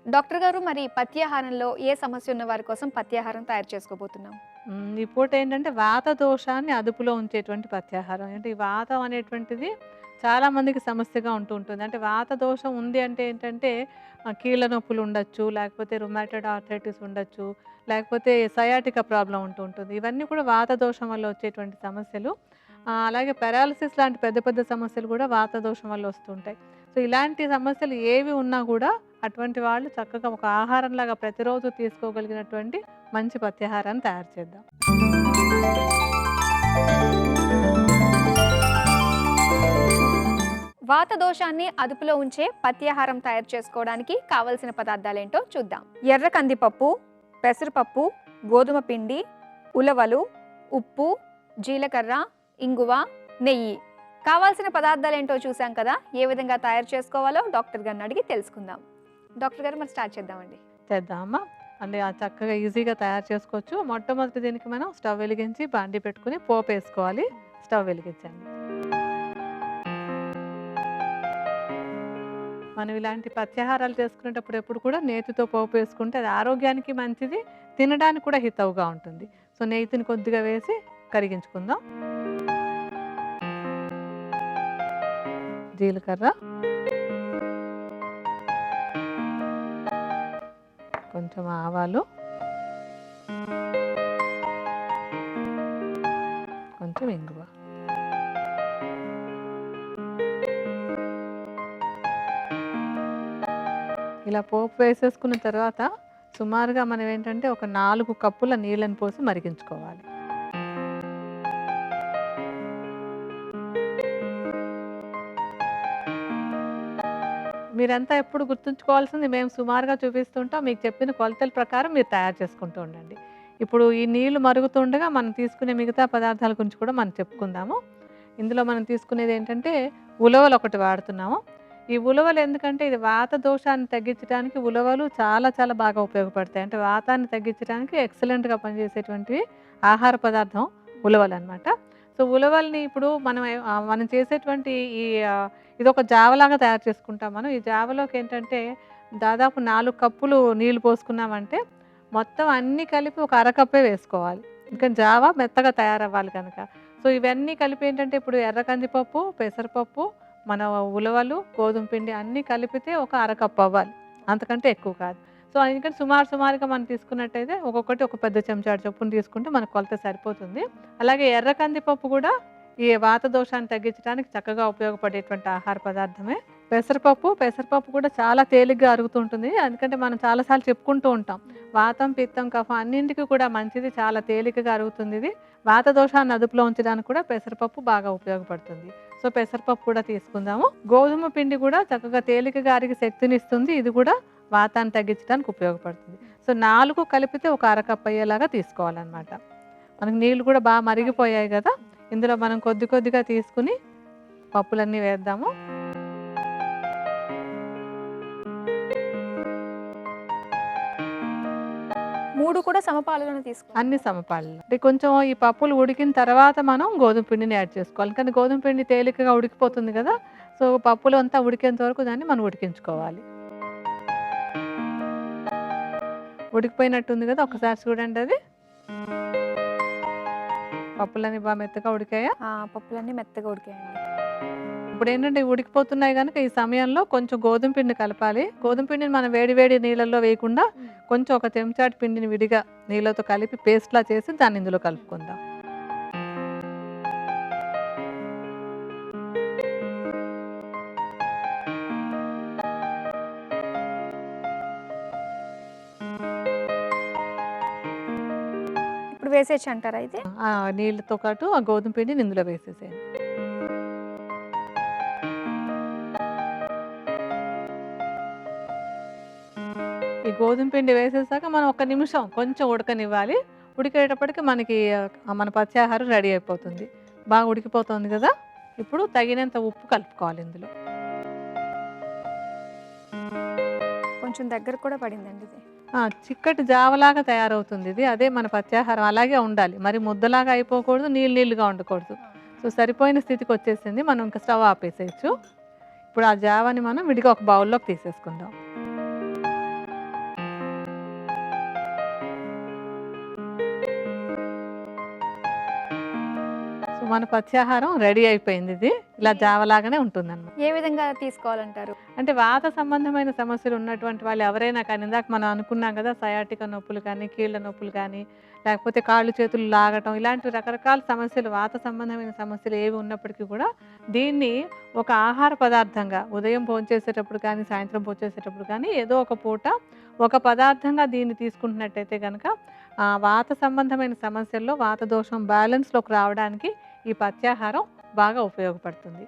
Doctor గారు మరి పథ్యాహారంలో ఏ సమస్య ఉన్న వారి కోసం పథ్యాహారం తయారు చేసుకోబోతున్నాం? ఈ పూటేంటంటే వాత దోషాన్ని అదుపులో ఉంచేటువంటి పథ్యాహారం. అంటే ఈ వాతం అనేటువంటిది చాలా మందికి సమస్యగా ఉంటూ ఉంటుంది. అంటే వాత దోషం ఉంది అంటే ఏంటంటే కీళ్ళ నొప్పులు ఉండొచ్చు, లేకపోతే రుమాటయిడ్ ఆర్థరైటిస్ ఉండొచ్చు, లేకపోతే సయాటికా ప్రాబ్లమ్ ఉంటూ ఉంటుంది. ఇవన్నీ కూడా వాత దోషం వల్ల వచ్చేటువంటి సమస్యలు. అలాగే పారాలిసిస్ లాంటి పెద్ద పెద్ద సమస్యలు కూడా వాత దోషం వల్ల వస్తుంటాయి. సో, ఇలాంటి సమస్యలు ఏవి ఉన్నా కూడా అటువంటి వాళ్ళు చక్కగా ఒక ఆహారంలాగా ప్రతిరోజు తీసుకోగలిగినటువంటి మంచి పథ్యాహారాన్ని తయారు చేద్దాం. వాత దోషాన్ని అదుపులో ఉంచే పథ్యాహారం తయారు చేసుకోవడానికి కావలసిన పదార్థాలేంటో చూద్దాం. ఎర్ర కందిపప్పు, పెసరపప్పు, గోధుమ పిండి, ఉలవలు, ఉప్పు, జీలకర్ర, ఇంగువ, నెయ్యి. కావాల్సిన పదార్థాలేంటో చూసాం కదా. ఏ విధంగా తయారు చేసుకోవాలో డాక్టర్ గారిని అడిగి తెలుసుకుందాం. డాక్టర్ గారు మరి స్టార్ట్ చేద్దామండి. చేద్దామా? అంటే చక్కగా ఈజీగా తయారు చేసుకోవచ్చు. మొట్టమొదటి దీనికి మనం స్టవ్ వెలిగించి బాండీ పెట్టుకుని పోపేసుకోవాలి. స్టవ్ వెలిగించండి. మనం ఇలాంటి పథ్యాహారాలు చేసుకునేటప్పుడు ఎప్పుడు కూడా నేతితో పోపు వేసుకుంటే అది ఆరోగ్యానికి మంచిది, తినడానికి కూడా హితవుగా ఉంటుంది. సో, నేతిని కొద్దిగా వేసి కరిగించుకుందాం. జీలకర్ర, కొంచెం ఆవాలు, కొంచెం ఇంగువ. ఇలా పోపు వేసేసుకున్న తర్వాత సుమారుగా మనం ఏంటంటే ఒక 4 కప్పుల నీళ్ళని పోసి మరిగించుకోవాలి. మీరంతా ఎప్పుడు గుర్తుంచుకోవాల్సింది మేము సుమారుగా చూపిస్తుంటాం. మీకు చెప్పిన కొలతల ప్రకారం మీరు తయారు చేసుకుంటూ ఉండండి. ఇప్పుడు ఈ నీళ్లు మరుగుతుండగా మనం తీసుకునే మిగతా పదార్థాల గురించి కూడా మనం చెప్పుకుందాము. ఇందులో మనం తీసుకునేది ఏంటంటే ఉలవలు ఒకటి వాడుతున్నాము. ఈ ఉలవలు ఎందుకంటే ఇది వాత దోషాన్ని తగ్గించడానికి ఉలవలు చాలా చాలా బాగా ఉపయోగపడతాయి. అంటే వాతాన్ని తగ్గించడానికి ఎక్సలెంట్‌గా పనిచేసేటువంటివి ఆహార పదార్థం ఉలవలనమాట. సో, ఉలవల్ని ఇప్పుడు మనం చేసేటువంటి ఈ ఇదొక జావలాగా తయారు చేసుకుంటాం మనం. ఈ జావలోకి ఏంటంటే దాదాపు 4 కప్పులు నీళ్లు పోసుకున్నామంటే మొత్తం అన్నీ కలిపి ఒక అరకప్పే వేసుకోవాలి. ఎందుకంటే జావ మెత్తగా తయారవ్వాలి కనుక. సో, ఇవన్నీ కలిపి ఏంటంటే ఇప్పుడు ఎర్ర కందిపప్పు, పెసరపప్పు, మన ఉలవలు, గోధుమ పిండి అన్నీ కలిపితే ఒక అరకప్పు అవ్వాలి. అంతకంటే ఎక్కువ కాదు. సో, ఎందుకంటే సుమారుగా మనం తీసుకున్నట్టయితే ఒక్కొక్కటి ఒక పెద్ద చెంచాడు చొప్పున తీసుకుంటే మనకు కొలత సరిపోతుంది. అలాగే ఎర్ర కందిపప్పు కూడా ఈ వాత దోషాన్ని తగ్గించడానికి చక్కగా ఉపయోగపడేటువంటి ఆహార పదార్థమే. పెసరపప్పు కూడా చాలా తేలిగ్గా అరుగుతుంటుంది. ఎందుకంటే మనం చాలాసార్లు చెప్పుకుంటూ ఉంటాం. వాతం, పిత్తం, కఫం అన్నింటికి కూడా మంచిది. చాలా తేలికగా అరుగుతుంది ఇది. వాత దోషాన్ని అదుపులో ఉంచడానికి కూడా పెసరపప్పు బాగా ఉపయోగపడుతుంది. సో, పెసరపప్పు కూడా తీసుకుందాము. గోధుమ పిండి కూడా చక్కగా తేలికగా అరిగి శక్తినిస్తుంది. ఇది కూడా వాతాన్ని తగ్గించడానికి ఉపయోగపడుతుంది. సో, 4 కలిపితే ఒక అరకప్పు అయ్యేలాగా తీసుకోవాలన్నమాట. మనకు నీళ్ళు కూడా బాగా మరిగిపోయాయి కదా. ఇందులో మనం కొద్దిగా తీసుకుని పప్పులన్నీ వేద్దాము. మూడు కూడా సమపాలులోనే తీసుకోవాలి. అన్ని సమపాలలో. అంటే కొంచెం ఈ పప్పులు ఉడికిన తర్వాత మనం గోధుమ పిండిని యాడ్ చేసుకోవాలి. కానీ గోధుమ పిండి తేలికగా ఉడికిపోతుంది కదా. సో, పప్పులు అంతా ఉడికేంత వరకు దాన్ని మనం ఉడికించుకోవాలి. ఉడికిపోయినట్టుంది కదా. ఒకసారి చూడండి అది. పప్పులన్నీ బాగా మెత్తగా ఉడికాయా? పప్పులన్నీ మెత్తగా ఉడికాయండి. ఇప్పుడు ఏంటంటే ఉడికిపోతున్నాయి కనుక ఈ సమయంలో కొంచెం గోధుమ పిండి కలపాలి. గోధుమ పిండిని మనం వేడి నీళ్ళల్లో వేయకుండా కొంచెం ఒక చెంచాటి పిండిని విడిగా నీళ్ళతో కలిపి పేస్ట్‌లా చేసి దాన్ని ఇందులో కలుపుకుందాం. ఇప్పుడు వేసేయచ్చు అంటారా అయితే? నీళ్ళతో పాటు ఆ గోధుమ పిండిని ఇందులో వేసేసేయండి. ఈ గోధుమ పిండి వేసేసాక మనం ఒక నిమిషం కొంచెం ఉడకనివ్వాలి. ఉడికేటప్పటికి మనకి మన పథ్యాహారం రెడీ అయిపోతుంది. బాగా ఉడికిపోతుంది కదా. ఇప్పుడు తగినంత ఉప్పు కలుపుకోవాలి ఇందులో. కొంచెం దగ్గర కూడా పడిందండి ఇది. చిక్కటి జావలాగా తయారవుతుంది ఇది. అదే మన పథ్యాహారం అలాగే ఉండాలి. మరి ముద్దలాగా అయిపోకూడదు, నీళ్ళుగా ఉండకూడదు. సో, సరిపోయిన స్థితికి వచ్చేసింది. మనం ఇంకా స్టవ్ ఆపేసేయచ్చు. ఇప్పుడు ఆ జావని మనం విడిగా ఒక బౌల్లోకి తీసేసుకుందాం. మన పథ్యాహారం రెడీ అయిపోయింది. ఇది ఇలా జావలాగానే ఉంటుందన్నమాట. ఏ విధంగా తీసుకోవాలంటారు? అంటే వాత సంబంధమైన సమస్యలు ఉన్నటువంటి వాళ్ళు ఎవరైనా కానీ, ఇందాక మనం అనుకున్నాం కదా, సయాటిక నొప్పులు కానీ, కీళ్ళ నొప్పులు కానీ, లేకపోతే కాళ్ళు చేతులు లాగటం, ఇలాంటి రకరకాల సమస్యలు, వాత సంబంధమైన సమస్యలు ఏవి ఉన్నప్పటికీ కూడా దీన్ని ఒక ఆహార పదార్థంగా ఉదయం భోంచేసేటప్పుడు కానీ, సాయంత్రం భోంచేసేటప్పుడు కానీ, ఏదో ఒక పూట ఒక పదార్థంగా దీన్ని తీసుకుంటున్నట్టయితే కనుక వాత సంబంధమైన సమస్యల్లో వాత దోషం బ్యాలెన్స్లోకి రావడానికి ఈ పథ్యాహారం బాగా ఉపయోగపడుతుంది.